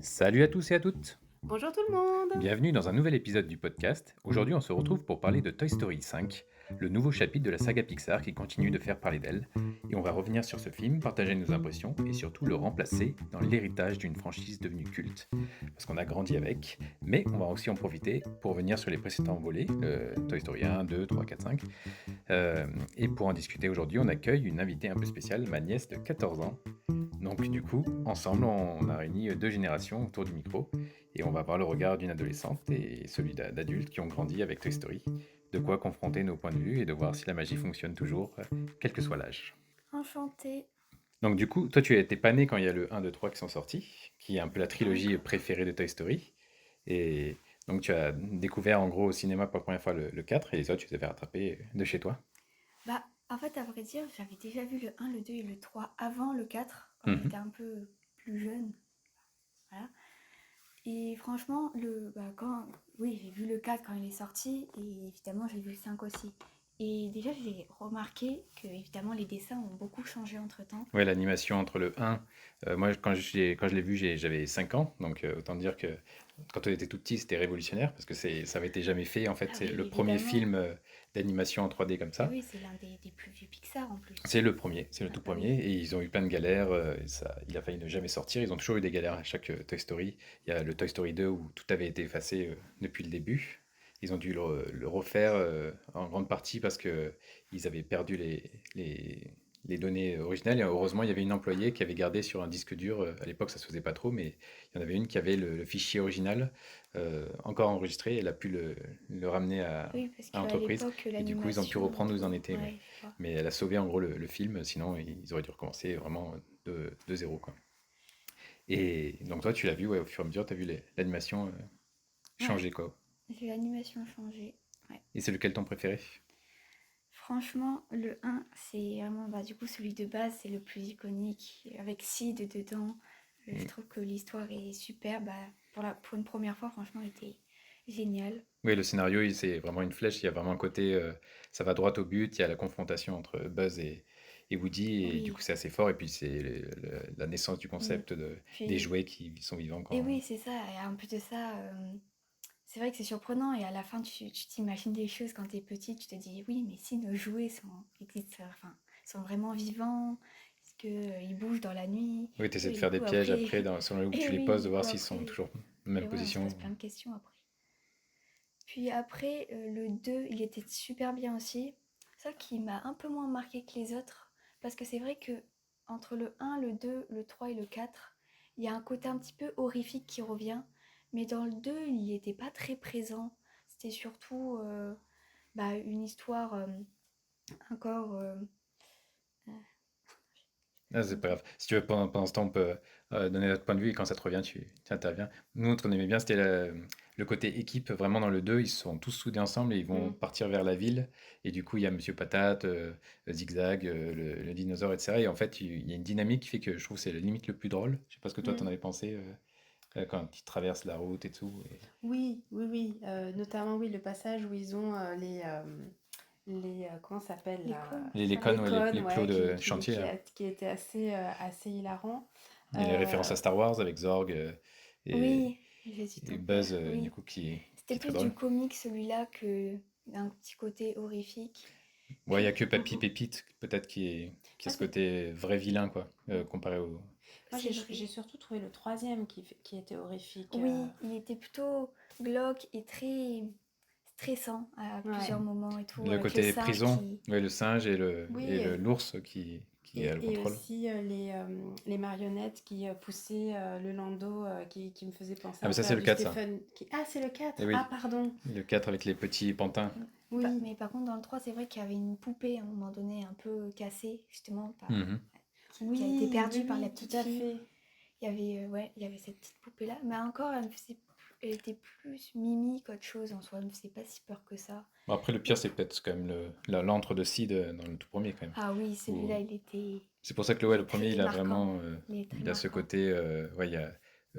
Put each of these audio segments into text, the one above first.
Salut à tous et à toutes! Bonjour tout le monde! Bienvenue dans un nouvel épisode du podcast. Aujourd'hui, on se retrouve pour parler de Toy Story 5, le nouveau chapitre de la saga Pixar qui continue de faire parler d'elle. Et on va revenir sur ce film, partager nos impressions et surtout le remplacer dans l'héritage d'une franchise devenue culte. Parce qu'on a grandi avec, mais on va aussi en profiter pour venir sur les précédents volets, Toy Story 1, 2, 3, 4, 5. Et pour en discuter aujourd'hui, on accueille une invitée un peu spéciale, ma nièce de 14 ans. Donc du coup, ensemble, on a réuni deux générations autour du micro et on va voir le regard d'une adolescente et celui d'adultes qui ont grandi avec Toy Story. De quoi confronter nos points de vue et de voir si la magie fonctionne toujours, quel que soit l'âge. Enchantée. Donc du coup, toi tu étais pas né quand il y a le 1, 2, 3 qui sont sortis, qui est un peu la Pas trilogie encore. préférée de Toy Story. Et donc tu as découvert en gros au cinéma pour la première fois le 4 et les autres tu les avais rattrapés de chez toi. Bah, en fait, à vrai dire, j'avais déjà vu le 1, le 2 et le 3 avant le 4, quand Mhm. j'étais un peu plus jeune. Voilà. Et franchement, oui, j'ai vu le 4 quand il est sorti, et évidemment, j'ai vu le 5 aussi. Et déjà, j'ai remarqué que, évidemment, les dessins ont beaucoup changé entre-temps. Ouais, l'animation entre le 1, moi quand je l'ai vu, j'avais 5 ans, donc autant dire que quand on était tout petit, c'était révolutionnaire parce que ça avait été jamais fait. En fait, Ah c'est oui, le premier évidemment. film d'animation en 3D comme Et ça. oui, c'est l'un des plus vieux Pixar en plus. C'est le premier, c'est le Ah tout bah premier, oui. et ils ont eu plein de galères. Et ça, il a failli ne jamais sortir. Ils ont toujours eu des galères à chaque Toy Story. Il y a le Toy Story 2 où tout avait été effacé depuis le début. Ils ont dû le refaire en grande partie parce que ils avaient perdu les données originales. Et heureusement, il y avait une employée qui avait gardé sur un disque dur. À l'époque, ça se faisait pas trop, mais il y en avait une qui avait le fichier original encore enregistré. Elle a pu le ramener Oui, parce à qu'à l'entreprise. l'époque, Et du coup, ils ont pu l'animation et reprendre où ils en tout. étaient. Ouais. Ouais, je vois. Mais elle a sauvé en gros le film, sinon ils auraient dû recommencer vraiment de zéro, quoi. Et donc toi, tu l'as vu, ouais, au fur et à mesure, tu as vu l'animation Ouais, changer, quoi. j'ai l'animation changé. Ouais. Et c'est lequel ton préféré? Franchement, le 1, c'est vraiment, bah, du coup, celui de base, c'est le plus iconique, avec Sid dedans. Je Mm. trouve que l'histoire est super. Bah, pour une première fois, franchement, elle était géniale. Oui, le scénario, c'est vraiment une flèche, il y a vraiment un côté, ça va droit au but, il y a la confrontation entre Buzz et Woody, et du coup Oui. c'est assez fort, et puis c'est la naissance du Mm. concept des Puis, jouets qui sont vivants et quand... oui, c'est ça. Et en plus de ça, c'est vrai que c'est surprenant. Et à la fin, tu t'imagines des choses quand t'es petit. Tu te dis, oui, mais si nos jouets sont vraiment vivants, est-ce qu'ils bougent dans la nuit? Oui, tu essaies Et de du faire des coup, pièges après, après, selon où et tu les oui, poses, de du voir coup, s'ils sont après, toujours en même et ouais, on se position. pose plein de questions après. Puis après, le 2 il était super bien aussi. Ça qui m'a un peu moins marqué que les autres, parce que c'est vrai que entre le 1, le 2, le 3 et le 4, il y a un côté un petit peu horrifique qui revient, mais dans le 2, il n'était pas très présent. C'était surtout bah, une histoire encore... Ah, c'est comment pas dire. grave. Si tu veux, pendant ce temps, on peut donner notre point de vue et quand ça te revient, tu interviens. Nous, ce qu'on aimait bien, c'était le côté équipe. Vraiment, dans le 2 ils sont tous soudés ensemble et ils vont Mm. partir vers la ville. Et du coup, il y a Monsieur Patate, Zigzag, le dinosaure, etc. Et en fait, il y a une dynamique qui fait que je trouve que c'est la limite le plus drôle. Je sais pas ce que toi, t'en Mm. avais pensé quand ils traversent la route et tout. Oui, oui, oui. Notamment, oui, le passage où ils ont comment ça s'appelle Les là? cônes, c'est Les ça? cônes, Les ouais, cônes, les plots ouais, de chantier, là. qui était assez hilarant. Et les références Euh, à Star Wars avec Zorg et, Oui, j'ai dit et ton Buzz, père, du oui. coup, qui C'était est très plus drôle. du comique celui-là que d'un petit côté horrifique. Ouais, il y a Puis, que Papy Pépite, peut-être, qui a moi, ce côté vrai vilain, quoi, mm. comparé au... Moi, c'est j'ai vrai. surtout trouvé le troisième qui était horrifique. Oui, il était plutôt glauque et très stressant à plusieurs Ouais. moments et tout, Le avec le côté singe prison, qui... ouais, le singe et Oui, l'ours qui a le et contrôle. aussi les marionnettes qui poussaient le landau qui me faisait penser Ah, mais un ça, peu c'est à le du 4 ça. Stephen. Ah, c'est le Et 4. Ah, oui, pardon. le 4 avec les petits pantins. Oui, Mais par contre, dans le 3 c'est vrai qu'il y avait une poupée à un moment donné un peu cassée, justement, Mhm. qui a été oui, oui, perdue par la oui, tout petite à fille. fait. Il y avait cette petite poupée-là, mais encore, elle était plus Mimi qu'autre chose en soi, elle me faisait pas si peur que ça. Bon, après, le pire, Et- c'est peut-être quand même l'antre de Sid dans le tout premier, quand même. Ah oui, Où- celui-là, C'est pour ça que il le est premier, très il a marquant. vraiment, Il est très il a ce marquant. côté, ouais, il y a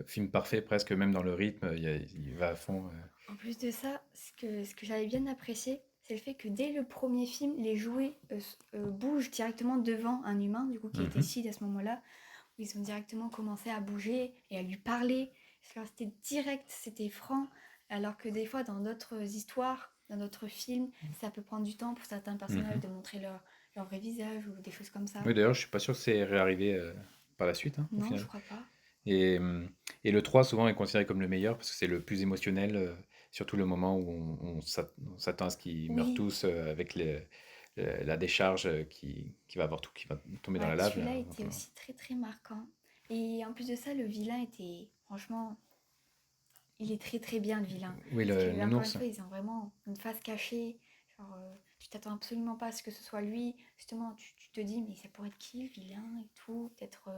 film parfait presque, même dans le rythme, il va à fond. En plus de ça, ce que j'avais bien apprécié, c'est le fait que dès le premier film, les jouets bougent directement devant un humain, du coup, qui était Mhm. Sid à ce moment-là, où ils ont directement commencé à bouger et à lui parler. Alors, c'était direct, c'était franc, alors que des fois, dans d'autres histoires, dans d'autres films, ça peut prendre du temps pour certains personnages Mhm. de montrer leur vrai visage ou des choses comme ça. Oui, d'ailleurs, je suis pas sûr que c'est réarrivé par la suite, hein, au Non, je final. crois pas. Et, et le 3 souvent, est considéré comme le meilleur parce que c'est le plus émotionnel, surtout le moment où on s'attend à ce qu'ils meurent Oui, tous avec la décharge qui va avoir tout, qui va tomber dans ouais, la lave. Là. celui-là était Enfin, aussi très très marquant. Et en plus de ça, le vilain était, franchement, il est très très bien le vilain. oui, Parce le que, encore une nounours. fois, ils ont vraiment une face cachée. Genre, tu t'attends absolument pas à ce que ce soit lui. Justement, tu te dis, mais ça pourrait être qui le vilain et tout. Peut-être.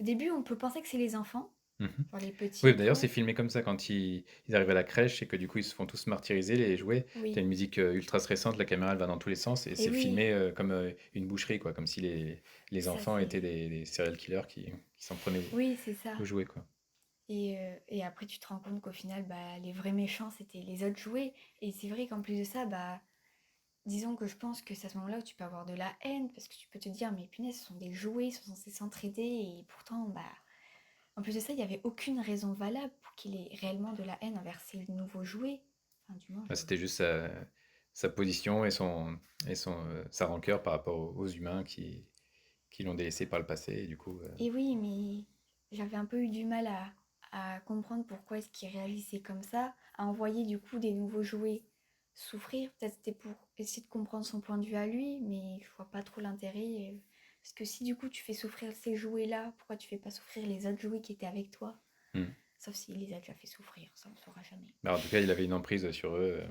Au début, on peut penser que c'est les enfants, Mhm. genre les petits Oui, et d'ailleurs, c'est tout. filmé comme ça quand ils arrivent à la crèche et que du coup, ils se font tous martyriser, les jouets. T'as Oui, une musique ultra stressante, la caméra elle va dans tous les sens et et c'est oui, filmé comme une boucherie, quoi, comme si les ça enfants étaient c'est. des serial killers qui s'en prenaient Oui, c'est ça. aux jouets, quoi. Et après, tu te rends compte qu'au final, bah, les vrais méchants, c'était les autres jouets. Et c'est vrai qu'en plus de ça, bah, disons que je pense que c'est à ce moment-là où tu peux avoir de la haine, parce que tu peux te dire, mais punaise, ce sont des jouets, ils sont censés s'entraider, et pourtant, bah, en plus de ça, il n'y avait aucune raison valable pour qu'il ait réellement de la haine envers ces nouveaux jouets. Enfin, du moins, Bah, c'était juste sa position et sa rancœur par rapport aux humains qui l'ont délaissé par le passé. Et du coup, Et oui, mais j'avais un peu eu du mal à comprendre pourquoi est-ce qu'il réagissait comme ça, à envoyer du coup des nouveaux jouets souffrir. Peut-être c'était pour essayer de comprendre son point de vue à lui, mais je vois pas trop l'intérêt. Parce que si du coup tu fais souffrir ces jouets-là, pourquoi tu fais pas souffrir les autres jouets qui étaient avec toi? hmm. Sauf s'il les a déjà fait souffrir, ça on saura jamais. Bah, en tout cas, il avait une emprise sur eux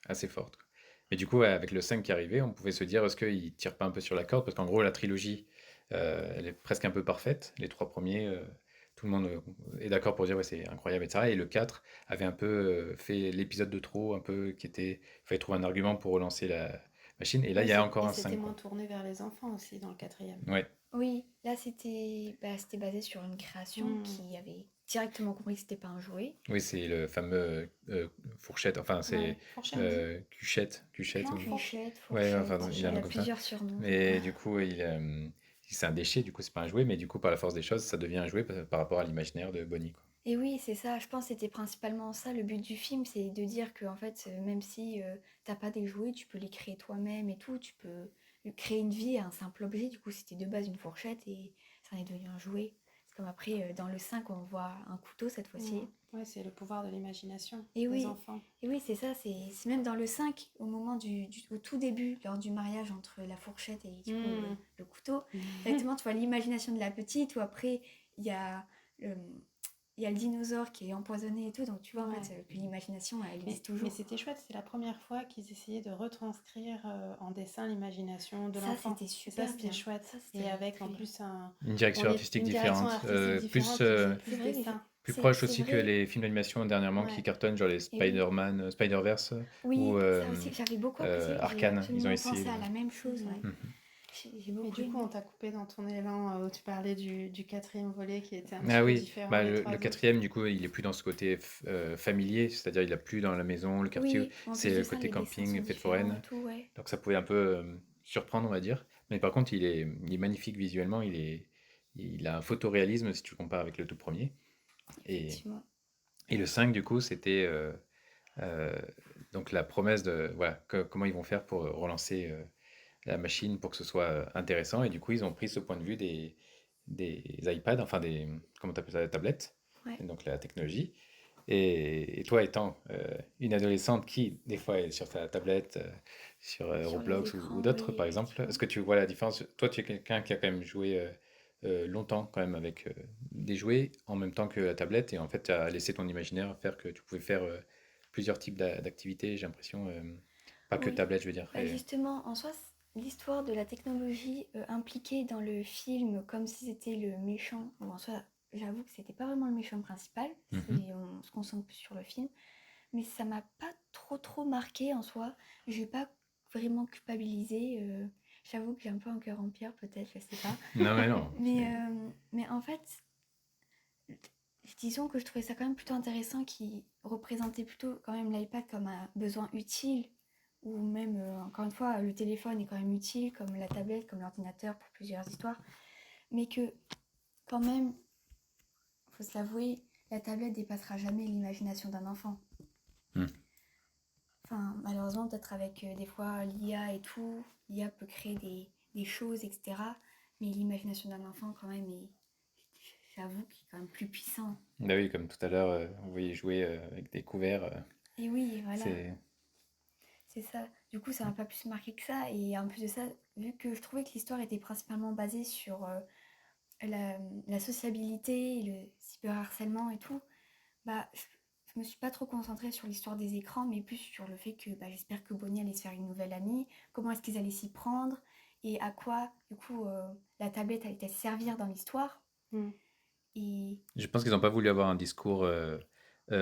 assez forte, quoi. Mais du coup, ouais, avec le 5 qui arrivait, on pouvait se dire, est-ce qu'il tire pas un peu sur la corde? Parce qu'en gros, la trilogie, elle est presque un peu parfaite. Les trois premiers, tout le monde est d'accord pour dire, ouais, c'est incroyable, etc. Et le 4 avait un peu fait l'épisode de trop, un peu qui était. Il fallait trouver un argument pour relancer la machine. Et là, il Oui, y a encore et un c'était 5, moins quoi. tourné vers les enfants aussi dans le quatrième. Ouais, Oui, là c'était c'était basé sur une création Hmm. qui avait directement compris que c'était pas un jouet. oui, c'est le fameux fourchette, enfin, Ouais, c'est fourchette. Cuchette, Non, ou. Cuichette, Ouais, enfin, fourchette, il a un il nom a comme ça. plusieurs surnoms, je crois. Mais du coup, c'est un déchet, du coup, c'est pas un jouet, mais du coup, par la force des choses, ça devient un jouet par rapport à l'imaginaire de Bonnie, quoi. Et oui, c'est ça, je pense que c'était principalement ça le but du film, c'est de dire que en fait, même si t'as pas des jouets, tu peux les créer toi-même et tout, tu peux créer une vie à un simple objet. Du coup, c'était de base une fourchette et ça en est devenu un jouet. C'est comme après, dans le 5 on voit un couteau cette Hmm. fois-ci. Ouais, c'est le pouvoir de l'imagination Et des oui, enfants. et oui, c'est ça, c'est même dans le 5 au moment au tout début, lors du mariage entre la fourchette et du coup Hmm. le couteau, directement tu vois l'imagination de la petite, ou après il y a le, il y a le dinosaure qui est empoisonné et tout, donc tu vois en Ouais. fait que l'imagination elle existe Mais toujours. c'était chouette, c'est la première fois qu'ils essayaient de retranscrire en dessin l'imagination de Ça l'enfant. c'était Et ça, super c'était bien, chouette. ça Et c'était avec très en bien. plus Une direction artistique une direction différente, artistique différente qui faisait C'est plus vrai que dessin. plus proche c'est aussi que vrai, les films d'animation dernièrement qui Ouais. cartonnent, genre les et oui, Spider-Man, Spider-Verse ou oui, ça aussi j'avais beaucoup apprécié, j'ai Arcane, ils ont absolument essayé pensé de. à la même chose, ouais. Mhm. Mhm. J'ai Mais beaucoup du coup, on aimé. t'a coupé dans ton élan où tu parlais du quatrième volet qui était un petit Ah peu oui, différent bah, des le trois autres. quatrième, du coup, il est plus dans ce côté familier, c'est-à-dire il a plus dans la maison, le quartier, Oui, en plus c'est de le ça côté les dessins sont camping, fête différents et foraine. tout, ouais, Donc ça pouvait un peu surprendre, on va dire. Mais par contre, il est magnifique visuellement, il a un photoréalisme si tu compares avec le tout premier. Et, effectivement. et le 5 du coup, c'était euh, donc la promesse de voilà, comment ils vont faire pour relancer la machine pour que ce soit intéressant. Et du coup, ils ont pris ce point de vue des iPads, enfin comment t'appelles ça, des tablettes, Ouais, donc la technologie. Et toi, étant une adolescente qui, des fois, est sur sa tablette, sur sur les Roblox ou écrans, d'autres, oui, par exemple, effectivement. est-ce que tu vois la différence? Toi, tu es quelqu'un qui a quand même joué longtemps quand même avec des jouets en même temps que la tablette, et en fait, tu as laissé ton imaginaire faire que tu pouvais faire plusieurs types d'activités, j'ai l'impression, pas que Oui, tablette, je veux dire. bah justement, en soi, l'histoire de la technologie impliquée dans le film comme si c'était le méchant, ou en soi, j'avoue que c'était pas vraiment le méchant principal, Mhm. on se concentre plus sur le film, mais ça m'a pas trop marqué en soi, je vais pas vraiment culpabiliser, j'avoue que j'ai un peu un cœur en pierre peut-être, je sais pas, Non, mais non. mais en fait, disons que je trouvais ça quand même plutôt intéressant qui représentait plutôt quand même l'iPad comme un besoin utile, ou même, encore une fois, le téléphone est quand même utile, comme la tablette, comme l'ordinateur pour plusieurs histoires, mais que quand même, faut se l'avouer, la tablette dépassera jamais l'imagination d'un enfant. Hmm. Enfin, malheureusement, peut-être avec des fois l'IA et tout, l'IA peut créer des choses, etc. Mais l'imagination d'un enfant, quand même, j'avoue qu'il est quand même plus puissant. Bah oui, comme tout à l'heure, vous voyez jouer avec des couverts. Et oui, voilà, C'est... c'est ça. Du coup, ça m'a pas plus marqué que ça. Et en plus de ça, vu que je trouvais que l'histoire était principalement basée sur la sociabilité, le cyberharcèlement et tout, bah, je me suis pas trop concentrée sur l'histoire des écrans, mais plus sur le fait que bah, j'espère que Bonnie allait se faire une nouvelle amie, comment est-ce qu'ils allaient s'y prendre, et à quoi, du coup, la tablette allait servir dans l'histoire. Mm. Et Je pense qu'ils n'ont pas voulu avoir un discours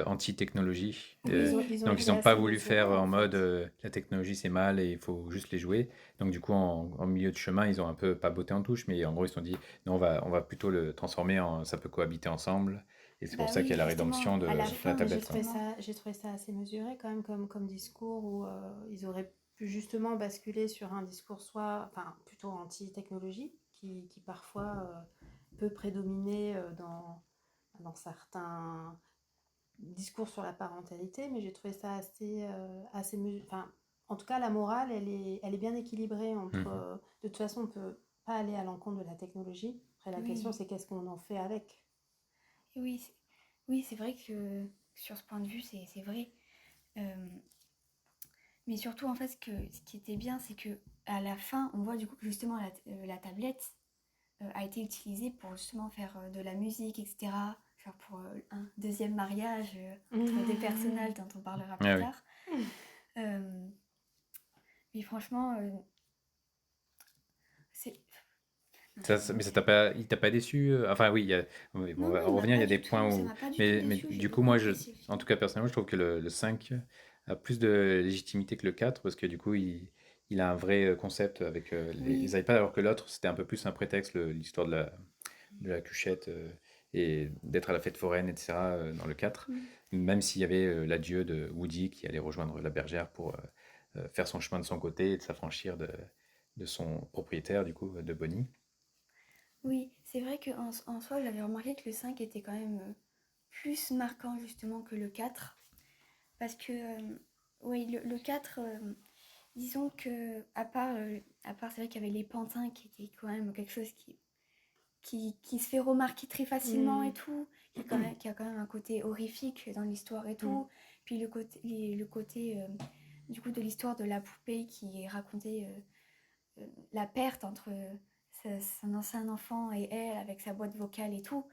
anti-technologie. oui, Ils ont Donc ils été n'ont pas assez voulu faire mesurés, en en mode fait. la technologie c'est mal et il faut juste les jouer. Donc du coup en milieu de chemin ils ont un peu pas botté en touche mais en gros ils se sont dit non on va plutôt le transformer en ça peut cohabiter ensemble et c'est pour bah ça qu'il y oui, a la justement, rédemption de à la la fin, tablette quoi. justement. J'ai trouvé ça assez mesuré quand même comme discours où ils auraient pu justement basculer sur un discours enfin plutôt anti-technologie qui parfois peut prédominer dans certains discours sur la parentalité, mais j'ai trouvé ça assez enfin, en tout cas, la morale, elle est bien équilibrée entre. Mhm. De toute façon, on ne peut pas aller à l'encontre de la technologie. Après, la question, Oui, c'est qu'est-ce qu'on en fait avec. et oui, oui, c'est vrai que sur ce point de vue, c'est vrai. Euh, mais surtout, en fait, ce qui était bien, c'est que à la fin, on voit du coup que justement la tablette a été utilisée pour justement faire de la musique, etc. Genre pour un deuxième mariage entre deux personnages dont on parlera plus Ah oui. tard. Euh, mais franchement, c'est... Non, Mais ça t'a pas, il t'a pas déçu enfin oui, oui, bon, non, on non, va il m'a revenir, il y pas a des du points tout, ça où... m'a pas du tout Mais déçu, j'ai du coup, beaucoup moi, apprécié le en film. tout cas, personnellement, je trouve que le 5 a plus de légitimité que le 4 parce que du coup, il a un vrai concept avec les Oui, iPads, alors que l'autre, c'était un peu plus un prétexte, l'histoire de la cuchette et d'être à la fête foraine, etc., dans le 4. mm, Même s'il y avait l'adieu de Woody qui allait rejoindre la bergère pour faire son chemin de son côté et de s'affranchir de son propriétaire, du coup, de Bonnie. oui, c'est vrai qu'en soi, j'avais remarqué que le 5 était quand même plus marquant justement que le 4. Parce que, oui, le 4, disons que, à part c'est vrai qu'il y avait les pantins qui étaient quand même quelque chose qui se fait remarquer très facilement et Mm. tout, qui a quand même un côté horrifique dans l'histoire et Mm. tout. Puis le côté du coup, de l'histoire de la poupée qui racontait la perte entre son ancien enfant et elle avec sa boîte vocale et tout.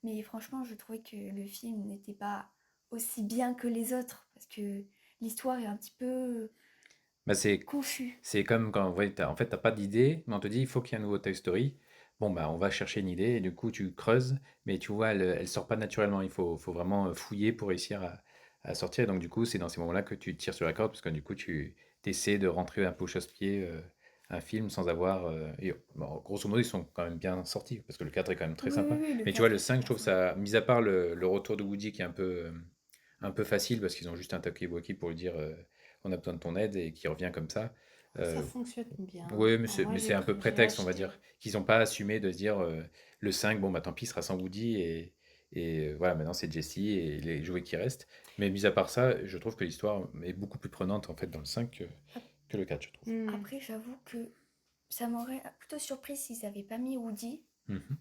Mais franchement, je trouvais que le film n'était pas aussi bien que les autres parce que l'histoire est un petit peu Bah, confus. c'est comme quand ouais, en fait, t'as pas d'idée, mais on te dit il faut qu'il y ait un nouveau Toy Story. Bon, bah, on va chercher une idée, et du coup, tu creuses, mais tu vois, elle sort pas naturellement. Faut vraiment fouiller pour réussir à sortir. Et donc, du coup, c'est dans ces moments-là que tu tires sur la corde, parce que du coup, tu essaies de rentrer un peu au chausse-pied un film sans avoir. Bon, grosso modo, ils sont quand même bien sortis, parce que le 4 est quand même très Oui, oui, sympa. oui, le Mais tu vois, 4 le est 5 je super trouve sympa. ça, mis à part le retour de Woody qui est un peu facile, parce qu'ils ont juste un talkie-walkie pour lui dire on a besoin de ton aide, et qui revient comme ça. Ça Euh, fonctionne bien. oui, Enfin, moi, mais c'est un peu j'ai prétexte, on va acheté. dire, qu'ils n'ont pas assumé de se dire le 5 bon, bah tant pis, il sera sans Woody, et voilà, maintenant c'est Jesse et les jouets qui restent. Mais mis à part ça, je trouve que l'histoire est beaucoup plus prenante en fait dans le 5 que le 4 je trouve. Mm. Après, j'avoue que ça m'aurait plutôt surpris s'ils n'avaient pas mis Woody. Mhm.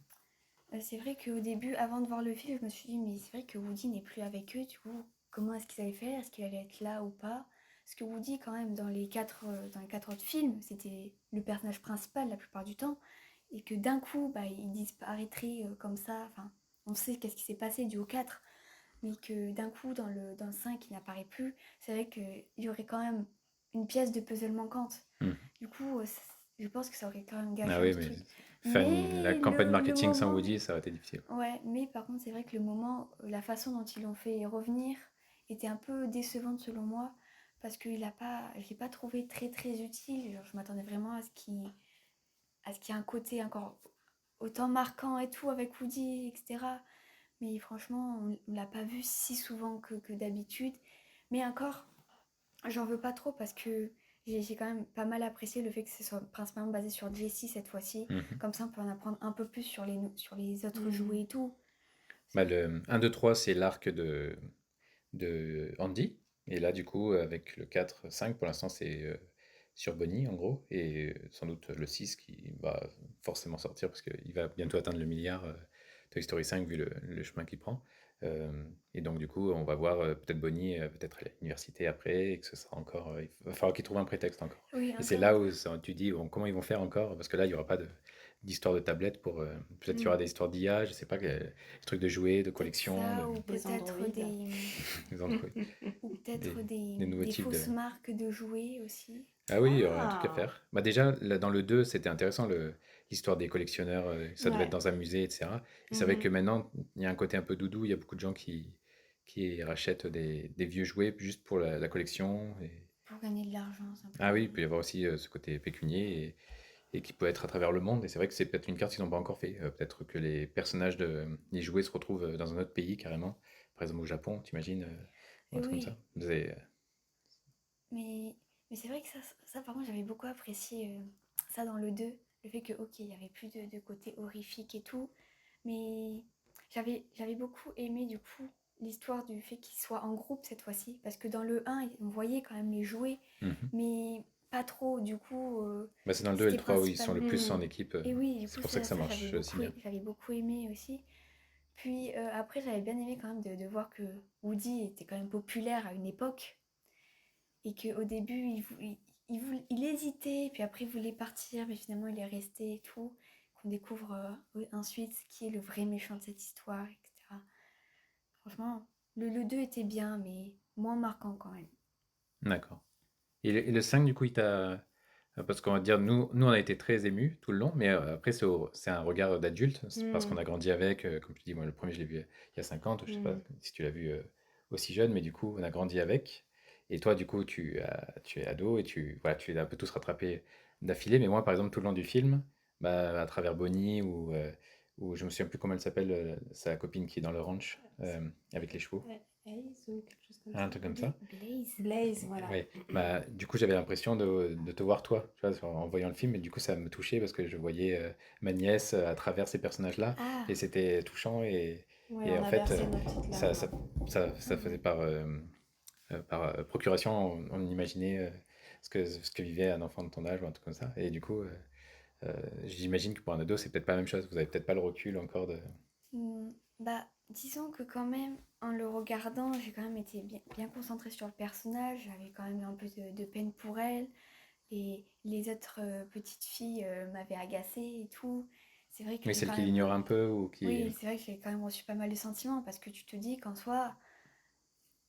C'est vrai qu'au début, avant de voir le film, je me suis dit, mais c'est vrai que Woody n'est plus avec eux, du coup, comment est-ce qu'ils allaient faire? Est-ce qu'il allait être là ou pas? Parce que Woody, quand même, dans les quatre autres films, c'était le personnage principal la plupart du temps, et que d'un coup, bah, il disparaîtrait comme ça. Enfin, on sait qu'est-ce qui s'est passé du au 4, mais que d'un coup, dans le 5, il n'apparaît plus. C'est vrai qu'il y aurait quand même une pièce de puzzle manquante. Mhm. Du coup, je pense que ça aurait quand même Ah gâché un oui, petit mais truc. faire la Mais campagne le marketing sans moment Woody, ça aurait été difficile. Ouais, mais par contre, c'est vrai que le moment, la façon dont ils l'ont fait revenir était un peu décevante selon moi, parce que je l'ai pas trouvé très très utile. Genre, je m'attendais vraiment à ce qu'il y ait un côté encore autant marquant et tout avec Woody, etc. Mais franchement, on l'a pas vu si souvent que d'habitude. Mais encore, j'en veux pas trop parce que j'ai quand même pas mal apprécié le fait que ce soit principalement basé sur Jessie cette fois-ci. Mhm. Comme ça, on peut en apprendre un peu plus sur les autres Mm. jouets et tout. Bah, le 1, 2, 3, c'est l'arc de Andy. Et là, du coup, avec le 4, 5, pour l'instant, c'est sur Bonnie, en gros. Et sans doute le 6 qui va forcément sortir parce qu'il va bientôt atteindre le milliard Toy Story 5 vu le chemin qu'il prend. Et donc, du coup, on va voir peut-être Bonnie, peut-être à l'université après, et que ce sera encore. Il va falloir qu'ils trouvent un prétexte encore. Oui, Et c'est encore. là où tu dis bon, comment ils vont faire encore, parce que là, il n'y aura pas d'histoire de tablette pour. Peut-être qu'il y aura Mm. des histoires d'IA, je sais pas, des trucs de jouets, de Peut-être collection, ça, ou Les peut-être androïdes. des androïdes, ou peut-être des nouveaux des types de. fausses marques de jouets aussi. Ah oui, il y aura un truc à Ah, faire. Bah déjà, là, dans le 2 c'était intéressant, l'histoire des collectionneurs, ça devait être ouais. dans un musée, etc. Et c'est vrai que Mhm. maintenant, il y a un côté un peu doudou, il y a beaucoup de gens qui rachètent des vieux jouets juste pour la collection. Pour gagner de l'argent, Ah oui, simplement. il peut y avoir aussi ce côté pécunier et qui peut être à travers le monde. Et c'est vrai que c'est peut-être une carte qu'ils n'ont pas encore fait. Peut-être que les personnages les jouets se retrouvent dans un autre pays carrément. Par exemple au Japon, t'imagines, ou un Et truc comme ça. oui, mais, mais c'est vrai que ça, par contre, j'avais beaucoup apprécié ça dans le 2. Le fait que, ok, il n'y avait plus de côté horrifique et tout. Mais j'avais beaucoup aimé, du coup, l'histoire du fait qu'ils soient en groupe cette fois-ci. Parce que dans le un on voyait quand même les jouets, Mhm. mais pas trop. Du coup, Bah, c'est dans le 2 et le c'était 3 où ils sont le principalement. plus en Mhm. équipe. Et oui, du C'est coup, pour ça que ça j'avais marche si bien. j'avais beaucoup aimé aussi. Puis après, j'avais bien aimé quand même de voir que Woody était quand même populaire à une époque et qu'au début, il hésitait, puis après, il voulait partir, mais finalement, il est resté et tout. Qu'on découvre ensuite qui est le vrai méchant de cette histoire, etc. Franchement, le 2 était bien, mais moins marquant quand même. D'accord. Et le 5, du coup, il t'a. Parce qu'on va dire, nous, on a été très émus tout le long, mais après, c'est un regard d'adulte, c'est parce qu'on Mhm. a grandi avec. Comme tu dis, moi, le premier, je l'ai vu il y a 50, je sais pas Mhm. si tu l'as vu aussi jeune, mais du coup, on a grandi avec. Et toi, du coup, tu es ado et voilà, tu les as un peu tous rattrapés d'affilée. Mais moi, par exemple, tout le long du film, bah, à travers Bonnie ou je me souviens plus comment elle s'appelle, sa copine qui est dans le ranch avec les chevaux, Ace ou quelque chose comme un ça. truc comme ça. Blaze. Blaze, voilà. Ouais, bah, du coup, j'avais l'impression de te voir toi, tu vois, en voyant le film, et du coup, ça me touchait parce que je voyais ma nièce à travers ces personnages-là, et Ah, c'était touchant, Ouais, et on en a fait, versé nos petites ça, larmes. ça, ça faisait par procuration, on imaginait ce que vivait un enfant de ton âge ou un truc comme ça, et du coup, j'imagine que pour un ado, c'est peut-être pas la même chose, vous avez peut-être pas le recul encore de. bah, disons que quand même, en le regardant, j'ai quand même été bien concentrée sur le personnage. J'avais quand même eu un peu de peine pour elle. Et les autres petites filles m'avaient agacée et tout. C'est vrai que Oui, j'ai celle quand qui même. l'ignore un peu ou qui. Oui, c'est vrai que j'ai quand même reçu pas mal de sentiments parce que tu te dis qu'en soi.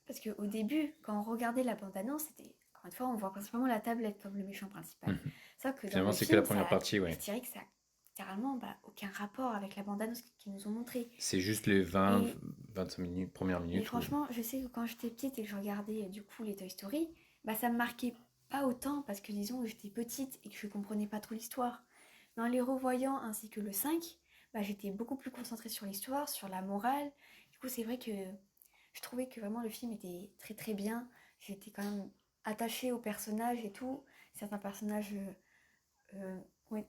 Parce qu'au début, quand on regardait la bande-annonce, c'était. Encore une fois, on voit principalement la tablette comme le méchant principal. Mhm. Sauf que dans Finalement, le c'est que la film, première partie, je ouais. dirais que ça a littéralement aucun rapport avec la bande-annonce qu'ils nous ont montré. C'est juste les 20, Et 25 minutes, premières Et minutes où. franchement, je sais que quand j'étais petite et que je regardais du coup les Toy Story, bah ça me marquait pas autant parce que disons que j'étais petite et que je comprenais pas trop l'histoire. Mais en les revoyant ainsi que le 5, bah j'étais beaucoup plus concentrée sur l'histoire, sur la morale. Du coup, c'est vrai que je trouvais que vraiment le film était très très bien. J'étais quand même attachée aux personnages et tout. Certains personnages ont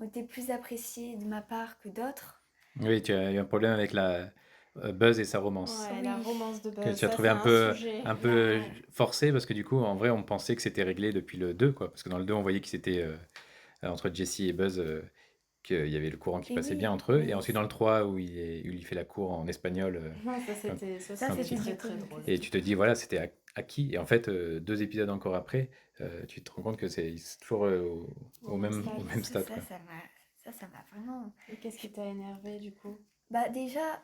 ont été plus appréciés de ma part que d'autres. Oui, tu as eu un problème avec la Buzz et sa romance. Ouais, la Oui, romance de Que Buzz, tu as ça trouvé c'est un un peu, sujet. un peu là, forcé parce que du coup, en vrai, on pensait que c'était réglé depuis le 2, quoi. Parce que dans le 2, on voyait que c'était entre Jesse et Buzz, qu'il y avait le courant qui et passait bien oui, entre eux. Et mais ensuite, dans le 3, où il fait la cour en espagnol, Ouais, ça quand, ça quand c'était il. du très coup très une drôle. Et question. tu te dis, voilà, c'était acquis. Et en fait, 2 épisodes encore après, tu te rends compte que c'est toujours Au même au stade. même Ça, stade, ça, quoi. ça m'a, ça m'a vraiment. Et qu'est-ce qui t'a énervé du coup? Bah déjà,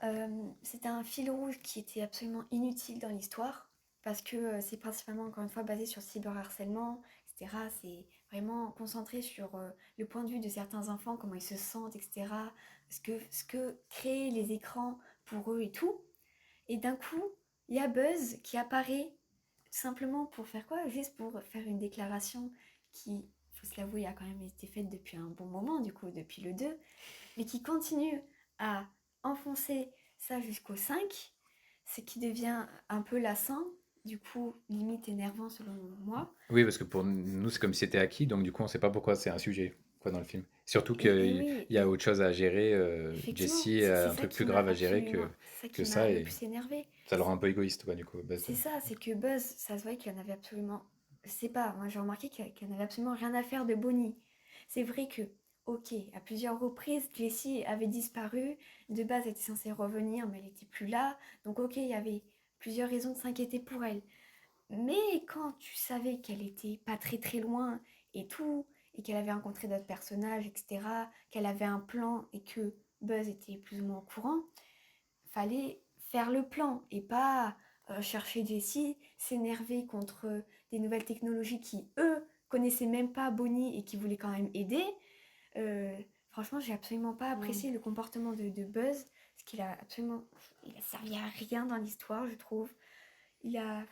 c'était un fil rouge qui était absolument inutile dans l'histoire parce que c'est principalement encore une fois basé sur le cyberharcèlement, etc. C'est vraiment concentré sur le point de vue de certains enfants, comment ils se sentent, etc. Ce que créent les écrans pour eux et tout. Et d'un coup, il y a Buzz qui apparaît simplement pour faire quoi? Juste pour faire une déclaration qui, faut se l'avouer, a quand même été faite depuis un bon moment, du coup, depuis le 2, mais qui continue à enfoncer ça jusqu'au 5, ce qui devient un peu lassant, du coup, limite énervant selon moi. Oui, parce que pour nous, c'est comme si c'était acquis, donc du coup, on sait pas pourquoi c'est un sujet, quoi, dans le film. Surtout Et qu'il oui, y a autre chose à gérer. effectivement, Jessie c'est a un ça truc qui plus m'a grave à gérer absolument, c'est ça que qui ça, m'a le et plus énervé. ça le rend un peu égoïste, quoi, du coup, Buzz. C'est ça, c'est que Buzz, ça se voyait qu'il y en avait absolument. Je sais pas, moi j'ai remarqué qu'il y en avait absolument rien à faire de Bonnie. C'est vrai que, ok, à plusieurs reprises, Jessie avait disparu. De base, elle était censée revenir, mais elle n'était plus là. Donc, ok, il y avait plusieurs raisons de s'inquiéter pour elle. Mais quand tu savais qu'elle était pas très très loin et tout, et qu'elle avait rencontré d'autres personnages, etc., qu'elle avait un plan et que Buzz était plus ou moins au courant, fallait faire le plan et pas chercher Jessie, s'énerver contre des nouvelles technologies qui, eux, connaissaient même pas Bonnie et qui voulaient quand même aider. Euh, Franchement, j'ai absolument pas Mm. apprécié le comportement de Buzz, parce qu'il a absolument, il a servi à rien dans l'histoire, je trouve. Il a,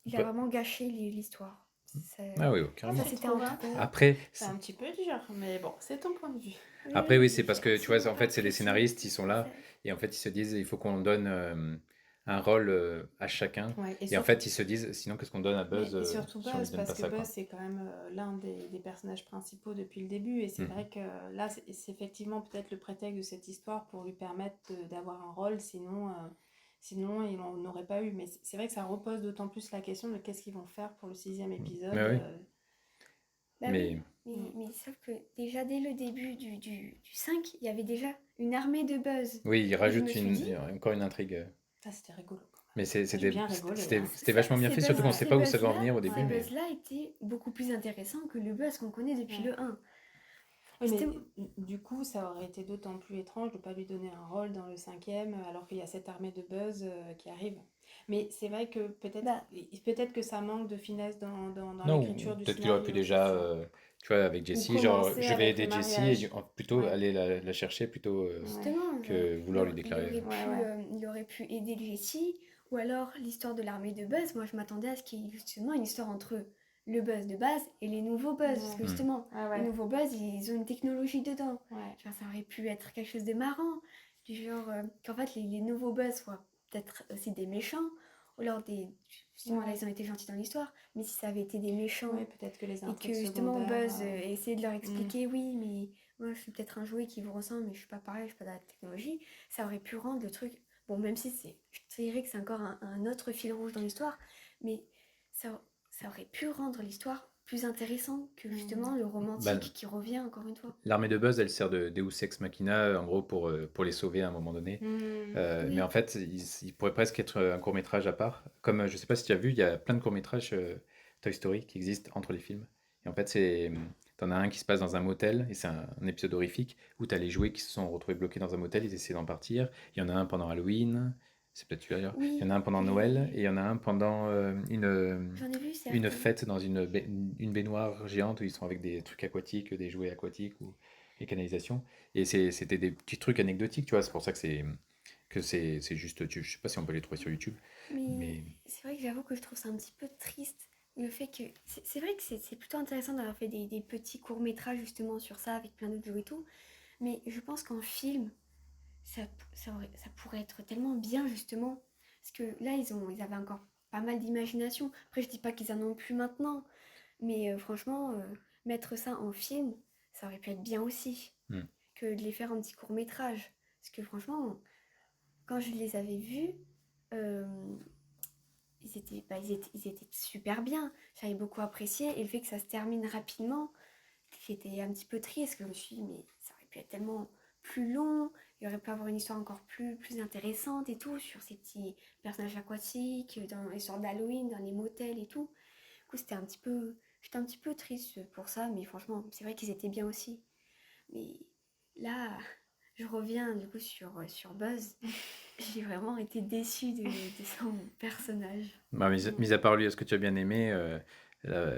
il a Bah, vraiment gâché l'histoire. Ça, ah oui, Ah, ça carrément. tu c'était trouves, hein? entre eux. Après, C'est un petit peu dur, mais bon, c'est ton point de vue. Oui, après, oui, oui, mais c'est j'ai parce que, tu vois, absolument en pas fait, c'est les apprécié. scénaristes, ils sont là, Ça- et en fait, ils se disent, il faut qu'on donne un rôle à chacun. Ouais, et Et en surtout, fait, ils se disent, sinon, qu'est-ce qu'on donne à Buzz et surtout si on lui Buzz, donne pas parce que ça, Buzz, quoi. c'est quand même l'un des personnages principaux depuis le début. Et c'est Mhm. vrai que là, c'est effectivement peut-être le prétexte de cette histoire pour lui permettre d'avoir un rôle, sinon il n'en aurait pas eu. Mais c'est vrai que ça repose d'autant plus la question de qu'est-ce qu'ils vont faire pour le sixième Mais épisode. oui, Bah oui, mais Mm. mais sauf que déjà dès le début du 5, il y avait déjà une armée de Buzz. oui, il Et je me rajoute suis dit, encore une intrigue. Ça, c'était rigolo quand Mais même. Moi, j'ai bien rigolé, hein. c'était vachement bien fait, surtout qu'on ne sait Ouais, ces pas où ça va en Buzz-là, venir au ces début, mais... Buzz-là étaient beaucoup plus intéressants que le Buzz qu'on connaît depuis ouais. le 1. Oui, C'était... mais du coup, ça aurait été d'autant plus étrange de ne pas lui donner un rôle dans le cinquième, alors qu'il y a cette armée de Buzz qui arrive. Mais c'est vrai que Bah, peut-être que ça manque de finesse dans Non, l'écriture ou du peut-être qu'il aurait pu scénario, c'est déjà, ça. tu vois, avec Ou Jessie, genre, commencer je vais avec le aider Jessie et mariage. plutôt Ouais, aller la chercher plutôt ouais, justement, que vouloir lui déclarer. ouais, ouais. il aurait pu aider Jessie, ou alors l'histoire de l'armée de Buzz. Moi, je m'attendais à ce qu'il y ait justement une histoire entre le Buzz de base et les nouveaux Buzz, parce Ouais, que Hmm. justement, ouais, les ouais, nouveaux Buzz, ils ont une technologie dedans. ouais. Genre, ça aurait pu être quelque chose de marrant, du genre qu'en fait les nouveaux Buzz soient peut-être aussi des méchants, ou alors des... Justement, là, Ouais, ils ont été gentils dans l'histoire, mais si ça avait été des méchants, ouais, peut-être que les et que intrigues justement secondaires. Buzz essayait de leur Hmm. expliquer, oui, mais moi je suis peut-être un jouet qui vous ressemble, mais je suis pas pareil, je suis pas dans la technologie, ça aurait pu rendre le truc, bon, même si c'est, je dirais que c'est encore un autre fil rouge dans l'histoire, mais ça aurait pu rendre l'histoire plus intéressante que Hmm. justement le Bah, romantique qui revient encore une fois. l'armée de Buzz, elle sert de Deus Ex Machina, en gros, pour les sauver à un moment donné. Hmm. Mais Oui, en fait, il pourrait presque être un court-métrage à part. Comme, je sais pas si tu as vu, il y a plein de courts-métrages Toy Story qui existent entre les films. Et en fait, t'en as un qui se passe dans un motel, et c'est un épisode horrifique, où tu as les jouets qui se sont retrouvés bloqués dans un motel, ils essaient d'en partir. Il y en a un pendant Halloween, c'est peut-être celui d'ailleurs. Il y oui, en a un pendant Noël, et il y en a un pendant j'en ai vu une certains. fête dans une baignoire géante où ils sont avec des trucs aquatiques, des jouets aquatiques ou des canalisations. Et c'était des petits trucs anecdotiques, tu vois. C'est pour ça que c'est juste, je sais pas si on peut les trouver sur YouTube, Mais mais c'est vrai que j'avoue que je trouve ça un petit peu triste. Le fait que. C'est vrai que c'est plutôt intéressant d'avoir fait des petits courts-métrages justement sur ça, avec plein d'autres jeux et tout. Mais je pense qu'en film, ça pourrait être tellement bien justement. Parce que là, ils avaient encore pas mal d'imagination. Après, je dis pas qu'ils en ont plus maintenant. Mais franchement, mettre ça en film, ça aurait pu être bien aussi. hmm. Que de les faire en petits courts-métrages. Parce que franchement, quand je les avais vus, euh, ils étaient super bien. J'avais beaucoup apprécié. Et le fait que ça se termine rapidement, j'étais un petit peu triste. Que je me suis dit, mais ça aurait pu être tellement plus long. Il aurait pu avoir une histoire encore plus intéressante et tout, sur ces petits personnages aquatiques, dans l'histoire d'Halloween, dans les motels et tout. Du coup, j'étais un petit peu triste pour ça, mais franchement, c'est vrai qu'ils étaient bien aussi. Mais là, je reviens du coup sur Buzz. J'ai vraiment été déçue de son personnage. Bah, Hmm. mis à part lui, est-ce que tu as bien aimé la,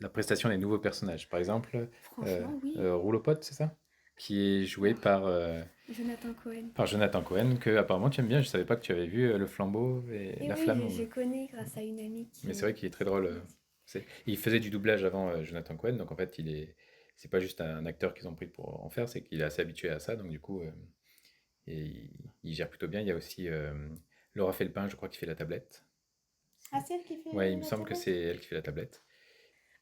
la prestation des nouveaux personnages? Par exemple, Franchement, oui. Rouleau-Pote, c'est ça? Qui est joué Oh, Jonathan Cohen. par Jonathan Cohen, que apparemment tu aimes bien. Je savais pas que tu avais vu Le Flambeau et Et La oui, Flamme. je connais grâce à une amie Mais c'est vrai qu'il est très drôle. qui m'a dit. Il faisait du doublage avant Jonathan Cohen, donc en fait, c'est pas juste un acteur qu'ils ont pris pour en faire, c'est qu'il est assez habitué à ça, donc du coup, et il gère plutôt bien. Il y a aussi Laura Felpin, je crois, qui fait la tablette. Ah, c'est elle qui Ouais, fait il me la semble que tablette? c'est elle qui fait la tablette.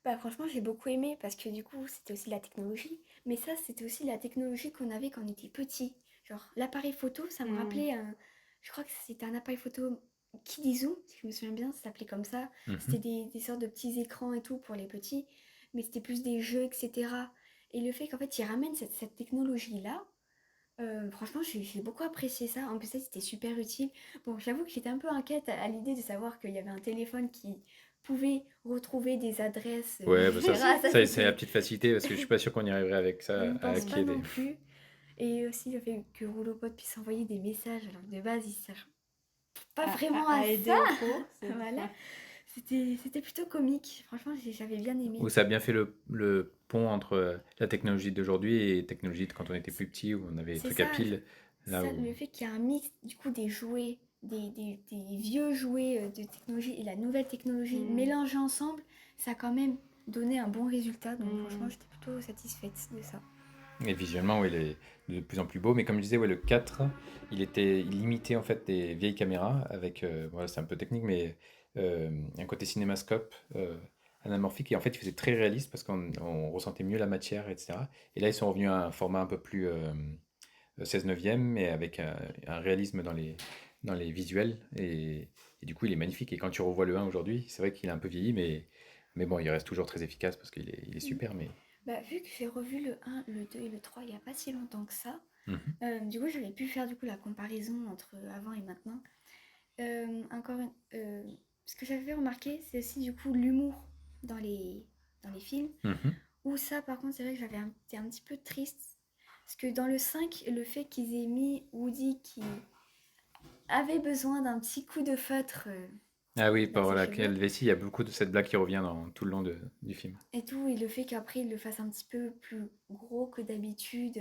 Bah franchement, j'ai beaucoup aimé parce que du coup, c'était aussi la technologie. Mais ça, c'était aussi la technologie qu'on avait quand on était petit. Genre, l'appareil photo, ça me Mm. rappelait un... Je crois que c'était un appareil photo Kidizoom, si je me souviens bien, ça s'appelait comme ça. C'était Mhm. des sortes de petits écrans et tout pour les petits. Mais c'était plus des jeux, etc. Et le fait qu'en fait, ils ramènent cette technologie-là, franchement, j'ai beaucoup apprécié ça. En plus, ça, c'était super utile. Bon, j'avoue que j'étais un peu inquiète à l'idée de savoir qu'il y avait un téléphone qui pouvait retrouver des adresses, Ouais, bah etc. Ça, c'est la c'était... petite facilité parce que je suis pas sûr qu'on y arriverait avec Je ça ne à pense pas hacker non des. plus. Et aussi le fait que Rolopod puisse envoyer des messages, alors que de base, il sert pas vraiment à À ça. aider au cours, Voilà. ouais. C'était plutôt comique. Franchement, j'avais bien aimé. Où ça a bien fait le pont entre la technologie d'aujourd'hui et la technologie de quand on était plus petit, où on avait des C'est trucs à ça, pile. Là où. le fait qu'il y a un mix du coup des jouets, des vieux jouets de technologie et la nouvelle technologie Mm. mélangés ensemble, ça a quand même donné un bon résultat. Donc franchement, Mm. j'étais plutôt satisfaite de ça. Et visuellement, ouais, il est de plus en plus beau. Mais comme je disais, ouais, le 4, il imitait en fait des vieilles caméras avec, voilà, c'est un peu technique, mais un côté cinémascope anamorphique. Et en fait, il faisait très réaliste parce qu'on ressentait mieux la matière, etc. Et là, ils sont revenus à un format un peu plus 16 neuvième, mais avec un réalisme dans les visuels. Et du coup, il est magnifique. Et quand tu revois le 1 aujourd'hui, c'est vrai qu'il est un peu vieilli, mais bon, il reste toujours très efficace parce qu'il est Mm. super. Mais. Bah, vu que j'ai revu le 1, le 2 et le 3 il n'y a pas si longtemps que ça, Mhm. du coup j'avais pu faire du coup la comparaison entre avant et maintenant. Encore une, ce que j'avais remarqué, c'est aussi du coup l'humour dans dans les films. Mhm. Où ça, par contre, c'est vrai que été un petit peu triste. Parce que dans le 5 le fait qu'ils aient mis Woody qui avait besoin d'un petit coup de feutre Ah oui, dans par ses cheveux laquelle vessie, il y a beaucoup de cette blague qui revient dans tout le long du film. et tout, et le fait qu'après il le fasse un petit peu plus gros que d'habitude,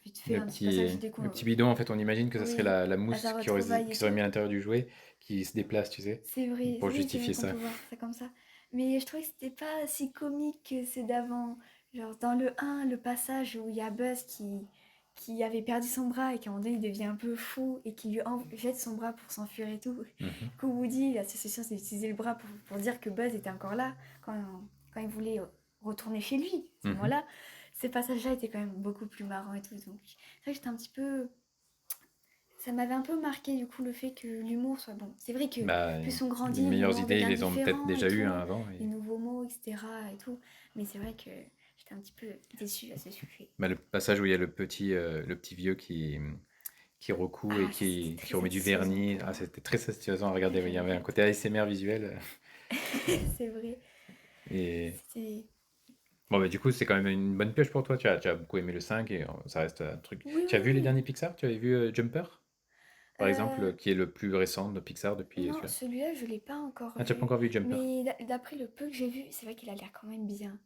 vite fait, Le un petit petit, passage de le petit bidon, en fait, on imagine que ça serait oui, la à sa mousse retrouvaille qui et serait tout. mis à l'intérieur du jouet qui se déplace, tu sais, C'est pour vrai justifier qu'on ça. peut voir ça comme ça. Mais je trouvais que c'était pas si comique que c'est d'avant. Genre dans le 1, le passage où il y a Buzz qui avait perdu son bras et qu'à un moment donné il devient un peu fou et qui jette son bras pour s'enfuir et tout. Mhm. Que Woody, l'association, s'est utilisé le bras pour dire que Buzz était encore là quand, quand il voulait retourner chez lui. À ce Mhm. moment-là, ces passages-là étaient quand même beaucoup plus marrants et tout. Donc c'est vrai que j'étais un petit peu ça m'avait un peu marqué du coup le fait que l'humour soit bon. C'est vrai que Bah, plus on les grandit, meilleures l'humour idées, ils devient les ont peut-être différent et déjà eues hein, tout, avant. les nouveaux mots, etc. et tout. Mais c'est vrai que j'étais un petit peu déçue à ce sujet. Bah, le passage où il y a le petit vieux qui recoue et Ah, ça c'était qui très remet du satisfaisant vernis. pour Ah, moi. c'était très satisfaisant à regarder. Il y avait un côté ASMR visuel. C'est vrai. Et C'était... bon, bah, du coup, c'est quand même une bonne pioche pour toi. Tu as beaucoup aimé le 5 et ça reste un truc. Oui, Tu as oui, vu les oui. derniers Pixar? Tu avais vu Jumper, par exemple, Euh, qui est le plus récent de Pixar depuis non, celui-là? celui-là, je l'ai pas encore Ah, tu n'as pas vu. encore vu Jumper? Mais d'après le peu que j'ai vu, c'est vrai qu'il a l'air quand même bien.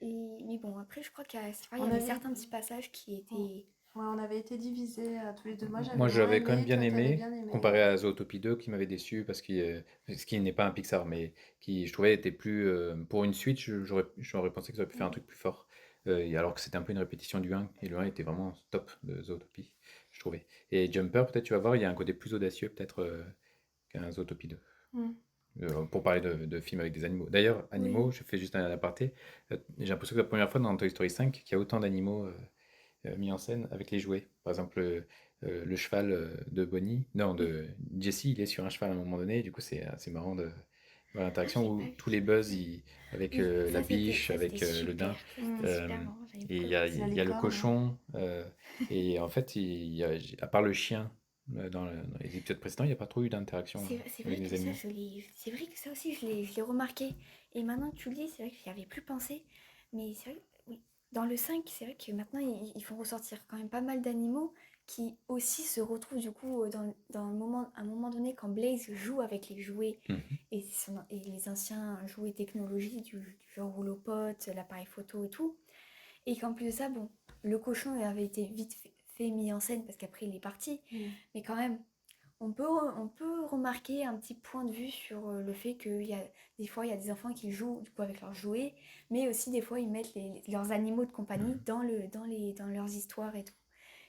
Mais bon, après, je crois il y On avait avait, certains petits passages qui on, étaient... ouais, on avait été divisés tous les deux. Moi, j'avais Moi, moins j'avais quand même aimé, bien toi, t'avais aimé, bien aimé, comparé ouais. à Zootopie 2, qui m'avait déçu, parce ce qui n'est pas un Pixar, mais qui, je trouvais, était plus... pour une suite, j'aurais pensé qu'ils auraient pu faire un Mm. truc plus fort, et alors que c'était un peu une répétition du 1, et le 1 était vraiment top de Zootopie, je trouvais. Et Jumper, peut-être, tu vas voir, il y a un côté plus audacieux, peut-être, qu'un Zootopie 2. Mm. Pour parler de films avec des animaux. D'ailleurs, animaux, Oui. je fais juste un aparté, j'ai l'impression que c'est la première fois dans Toy Story 5 qu'il y a autant d'animaux mis en scène avec les jouets. Par exemple, le cheval de Bonnie, non, de Jessie, il est sur un cheval à un moment donné, et du coup, c'est assez marrant de voir Ah, l'interaction j'ai pas où vu tous les ça. buzz, avec Oui, la biche, ça c'était avec le daim, super. Ça Mm. c'était euh, super marrant, j'avais et beaucoup La il apprécié. y a le licorne, ouais. cochon, et en fait, à part le chien, dans les épisodes précédents, il n'y a pas trop eu d'interaction C'est avec vrai les que ça, animaux. c'est vrai que ça aussi, je l'ai remarqué. Et maintenant que tu le dis, c'est vrai que j'y avais plus pensé. Mais c'est vrai, oui. Dans le 5 c'est vrai que maintenant, ils font ressortir quand même pas mal d'animaux qui aussi se retrouvent du coup dans le moment, à un moment donné quand Blaze joue avec les jouets Mhm. et les anciens jouets technologie du genre roulopote, l'appareil photo et tout. Et qu'en plus de ça, bon, le cochon avait été vite fait mis en scène parce qu'après il est parti. Mm. Mais quand même, on peut remarquer un petit point de vue sur le fait qu'il y a des fois il y a des enfants qui jouent du coup avec leurs jouets, mais aussi des fois ils mettent leurs animaux de compagnie Mhm. dans leurs histoires et tout.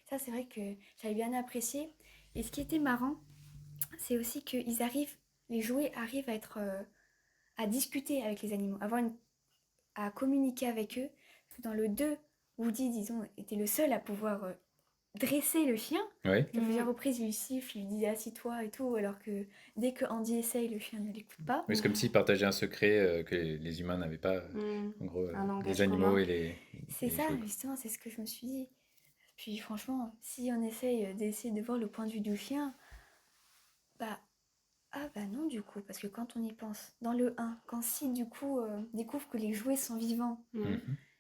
Ça c'est vrai que j'avais bien apprécié. Et ce qui était marrant, c'est aussi que les jouets arrivent à être à discuter avec les animaux, avoir à communiquer avec eux. Parce que dans le 2, Woody, disons, était le seul à pouvoir dresser le chien. Ouais. À plusieurs reprises, il lui siffle, il lui dit assis-toi et tout, alors que dès que Andy essaye, le chien ne l'écoute pas. Oui, c'est comme s'ils partageaient un secret que les humains n'avaient pas. En gros, Un langage les animaux commun. et C'est les ça, jouets, quoi. justement, c'est ce que je me suis dit. Puis franchement, si on essaye d'essayer de voir le point de vue du chien, bah ah bah non du coup, parce que quand on y pense, dans le 1, quand Sid du coup découvre que les jouets sont vivants, Mhm.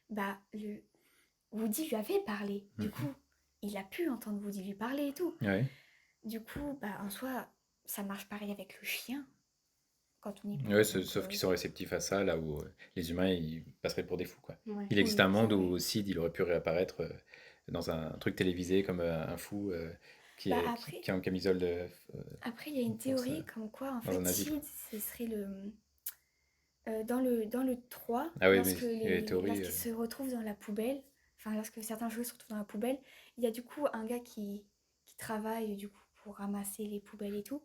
bah Woody lui avait parlé, du Mhm. coup, il a pu entendre Woody lui parler et tout. Ouais. Du coup, bah en soi, ça marche pareil avec le chien, quand on y Ouais, pense. Donc, sauf qu'ils sont réceptifs à ça, là où les humains, ils passeraient pour des fous, quoi. Ouais. Il existe oui, un ça monde oui. où Sid, il aurait pu réapparaître dans un truc télévisé comme un fou Bah après, qui est en camisole après il y a une dans, théorie comme quoi en dans un fait asile. Sid, ce serait dans le 3, Ah oui, mais lorsque il y a les théories. lorsqu'ils se retrouvent dans la poubelle, enfin lorsque certains jouets se retrouvent dans la poubelle, il y a du coup un gars qui travaille du coup pour ramasser les poubelles et tout.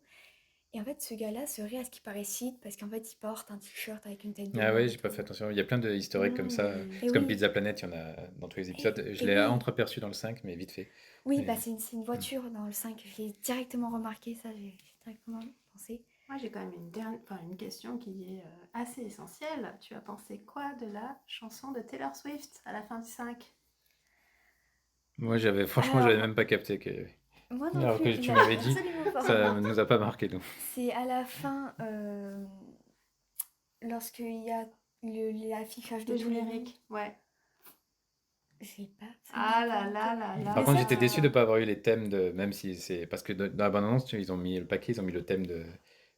Et en fait, ce gars-là serait à ce qui paraît Sid parce qu'en fait, il porte un t-shirt avec une tête de Ah mort ouais, et j'ai pas tout. fait attention. Il y a plein de historiques comme ça. Mm. Et C'est comme oui, Pizza Planet, il y en a dans tous les épisodes. Je et l'ai oui, entreaperçu dans le 5, mais vite fait. oui, bah Mais- c'est une voiture dans le 5. Je l'ai directement remarqué, ça, j'ai directement pensé. Moi, j'ai quand même une question qui est assez essentielle. Tu as pensé quoi de la chanson de Taylor Swift à la fin du 5? Moi, franchement, j'avais Alors, même pas capté que. moi non Alors plus, que tu j'avais m'avais dit, absolument pas ça remarqué. nous a pas marqué, nous. C'est à la fin, lorsqu'il y a l'affichage de Le tous les noms. générique, ouais. J'ai pas Ah absolument pas là là remarqué. là là. Par Mais contre, ça, j'étais déçu de pas avoir eu les thèmes de. Même si c'est. Parce que dans la bande-annonce, ils ont mis le paquet, ils ont mis le thème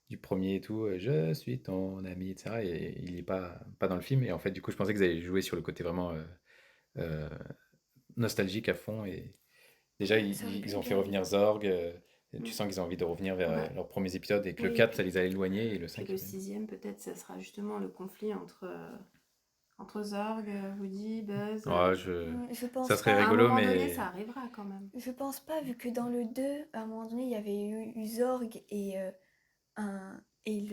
du premier et tout. Je suis ton ami, etc. Et il est pas dans le film. Et en fait, du coup, je pensais qu'ils allaient jouer sur le côté vraiment euh, nostalgique à fond. Et déjà, ça aurait pu ils être ont fait bien. revenir Zorg. Tu Mm. sens qu'ils ont envie de revenir vers Bah, leurs premiers épisodes. Et que le Oui, 4, ça les a éloignés. Et le puis 5, le 6e, peut-être, ça sera justement le conflit entre Zorg, Woody, Buzz. ouais, je ça pense serait À pas. un rigolo, moment donné, mais ça arrivera quand même. Je pense pas, vu que dans le 2, à un moment donné, il y avait eu Zorg un, et il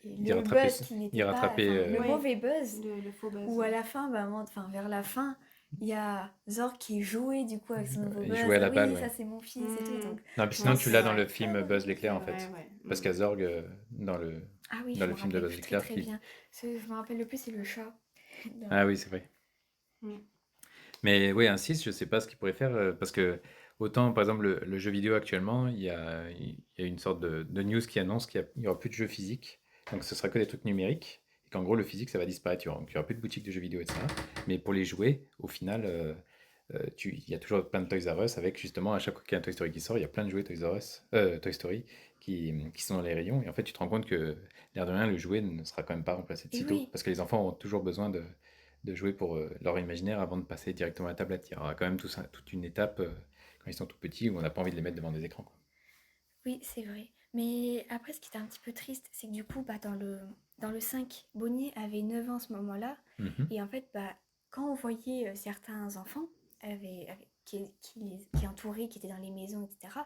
le Buzz rattrapait. qui n'était Il pas. rattrapait. Enfin, le Oui, mauvais Buzz. le faux Buzz. Ou à la fin, bah, enfin, vers la fin, il y a Zorg qui est joué du coup avec son nouveau Il jouait Buzz. à la balle, Oui, ouais. ça c'est mon fils et tout. Donc, Non, puis je sinon, Ouais, tu pense c'est l'as dans le vrai. film Buzz C'est l'éclair, en vrai, fait. ouais. Parce qu'il y a Zorg ah oui, dans je le me film de rappelle Buzz plus très l'éclair très qui. bien. Ce que je me rappelle le plus, c'est le chat. Ah oui, c'est vrai. Mm. Mais oui, un 6, je sais pas ce qu'il pourrait faire. Parce que, autant, par exemple, le jeu vidéo actuellement, il y a une sorte de news qui annonce qu'il y aura plus de jeux physiques. Donc, ce sera que des trucs numériques. Et qu'en gros, le physique, ça va disparaître. Donc, il y aura plus de boutiques de jeux vidéo, etc. Mais pour les jouets, au final, il y a toujours plein de Toys R Us avec justement, à chaque fois qu'il y a un Toy Story qui sort, il y a plein de jouets Toy Story qui sont dans les rayons. Et en fait, tu te rends compte que, l'air de rien, le jouet ne sera quand même pas remplacé de Et sitôt. oui, Parce que les enfants ont toujours besoin de jouer pour leur imaginaire avant de passer directement à la tablette. Il y aura quand même toute une étape quand ils sont tout petits où on n'a pas envie de les mettre devant des écrans, quoi. oui, c'est vrai. Mais après, ce qui était un petit peu triste, c'est que du coup, bah, dans le 5, Bonnie avait 9 ans à ce moment-là. Mhm. Et en fait, bah, quand on voyait certains enfants qui entouraient, qui étaient dans les maisons, etc.,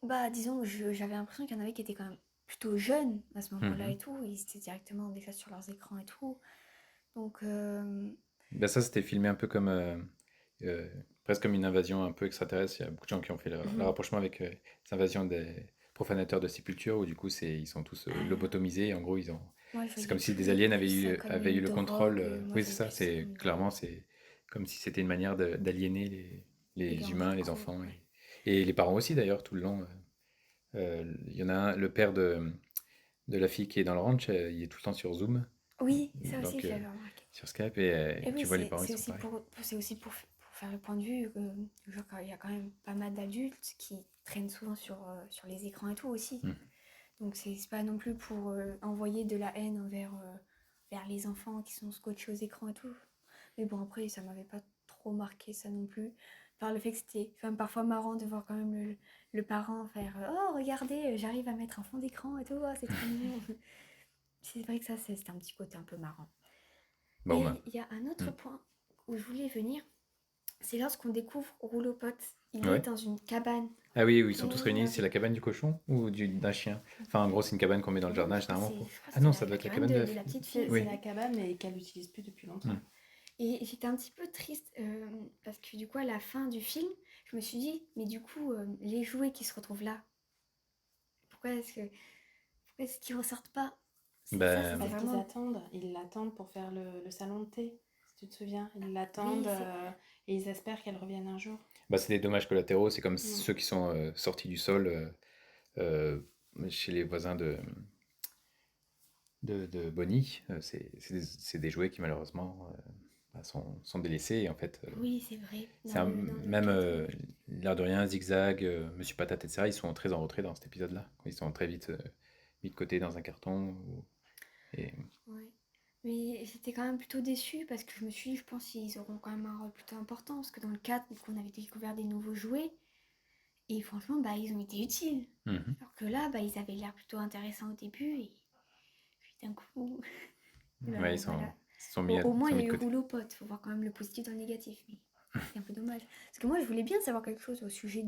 bah, disons, j'avais l'impression qu'il y en avait qui étaient quand même plutôt jeunes à ce moment-là Mhm. et tout. Ils étaient directement déjà sur leurs écrans et tout. Donc, Ben ça, c'était filmé un peu comme euh, presque comme une invasion un peu extraterrestre. Il y a beaucoup de gens qui ont fait le rapprochement avec les invasions des profanateurs de sépulture où du coup ils sont tous lobotomisés. Et en gros, moi, je c'est comme voyais si des plus, aliens plus ça comme avaient eu une le contrôle. drogue. Moi, Oui, je c'est voyais ça. plus ça comme C'est une drogue. clairement c'est comme si c'était une manière d'aliéner Les les humains, les enfants, enfants ouais. et les parents aussi d'ailleurs tout le long. Il y en a un, le père de la fille qui est dans le ranch, il est tout le temps sur Zoom, Oui, ça aussi, donc je l'avais remarqué. sur Skype, Et oui, tu vois les c'est parents, ils c'est sont aussi pareils. pour faire le point de vue. Genre, il y a quand même pas mal d'adultes qui traînent souvent sur les écrans et tout aussi. Mhm. Donc, c'est pas non plus pour envoyer de la haine vers les enfants qui sont scotchés aux écrans et tout. Mais bon, après, ça m'avait pas trop marqué ça non plus. Par le fait que c'était quand même parfois marrant de voir quand même le parent faire oh, regardez, j'arrive à mettre un fond d'écran et tout, oh, c'est trop mignon. C'est vrai que ça, c'était un petit côté un peu marrant. Bon, ben. Et il y a un autre Hmm. point où je voulais venir, c'est lorsqu'on découvre Rouleau Pote. Il Ouais. est dans une cabane. Ah oui, oui, ils sont tous réunis. Et C'est la cabane du cochon ou d'un chien? Enfin, en gros, c'est une cabane qu'on met dans le non, jardin je crois que généralement c'est pour. je crois que Ah c'est non, la, ça doit la être la cabane cabane de de la petite C'est fille. Oui. c'est la cabane, mais qu'elle n'utilise plus depuis longtemps. Hmm. Et j'étais un petit peu triste parce que du coup, à la fin du film, je me suis dit, mais du coup, les jouets qui se retrouvent là, pourquoi est-ce qu'ils ressortent pas? Ça, Ben, c'était Parce qu'ils vraiment. attendent, ils l'attendent pour faire le salon de thé, si tu te souviens. Ils Oui, l'attendent et ils espèrent qu'elle revienne un jour. c'est des dommages collatéraux. C'est comme Mm. ceux qui sont sortis du sol euh, chez les voisins de Bonnie. C'est des jouets qui malheureusement sont délaissés. Et en fait, Oui, c'est vrai. c'est Dans le même 4, l'air de rien, Zigzag, Monsieur Patate, etc. Ils sont très en retrait dans cet épisode-là. Ils sont très vite mis de côté dans un carton. Et... ouais. Mais j'étais quand même plutôt déçue parce que je me suis dit, je pense qu'ils auront quand même un rôle plutôt important. Parce que dans le 4, on avait découvert des nouveaux jouets. Et franchement, bah, ils ont été utiles. Mhm. Alors que là, bah, ils avaient l'air plutôt intéressants au début. Et puis d'un coup, Ouais, bah, voilà. ils sont Au moins, sont il y mis a de eu côté. rouleau pote. Faut voir quand même le positif dans le négatif. Mais c'est un peu dommage. Parce que moi, je voulais bien savoir quelque chose au sujet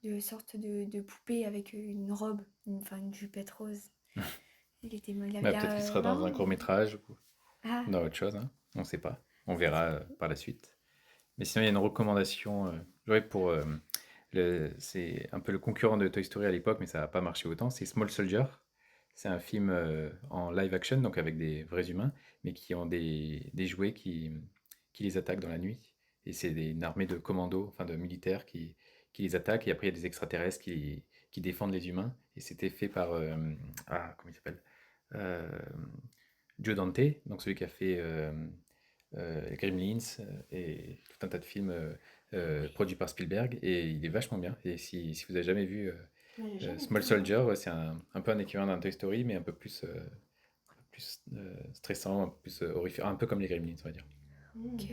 de sorte de poupée avec une robe, enfin une jupette rose. Il avait Bah, l'air peut-être qu'il sera dans marrant, un mais... court-métrage ou Ah, dans autre chose, hein. On ne sait pas. On je verra sais pas. par la suite. Mais sinon, il y a une recommandation. J'aurais pour. C'est un peu le concurrent de Toy Story à l'époque, mais ça n'a pas marché autant. C'est Small Soldier. C'est un film en live action, donc avec des vrais humains, mais qui ont des jouets qui les attaquent dans la nuit. Et c'est une armée de commandos, enfin de militaires qui les attaquent. Et après, il y a des extraterrestres qui défendent les humains. Et c'était fait par. Comment il s'appelle Euh, Joe Dante, donc celui qui a fait Gremlins et tout un tas de films produits par Spielberg, et il est vachement bien. Et si vous avez jamais vu Mais j'ai jamais Small vu, moi. Soldier, ouais, c'est un peu un équivalent d'un Toy Story, mais un peu plus stressant, un peu plus horrifique, un peu comme les Gremlins, on va dire. Mm. Ok.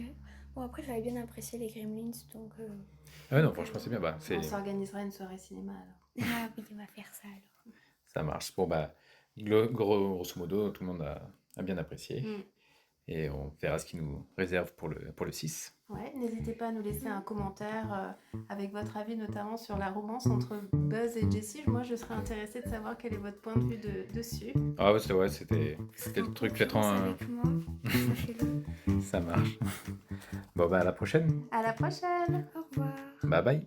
Bon, après, j'avais bien apprécié les Gremlins, donc... Ah ouais, non, franchement, c'est bien. Bah, On s'organisera une soirée cinéma alors. Ah oui, on va faire ça alors. ça marche. Bon, bah, grosso modo, tout le monde a bien apprécié. Mm. Et on verra ce qu'il nous réserve pour le 6. Ouais, n'hésitez pas à nous laisser un commentaire avec votre avis, notamment sur la romance entre Buzz et Jessie. Moi, je serais intéressée de savoir quel est votre point de vue dessus. Ah ouais, c'était Vous serez le en truc concurrence peut-être avec moi, sachez-le. ça marche. Bon, bah, à la prochaine. À la prochaine! Au revoir. Bye bye.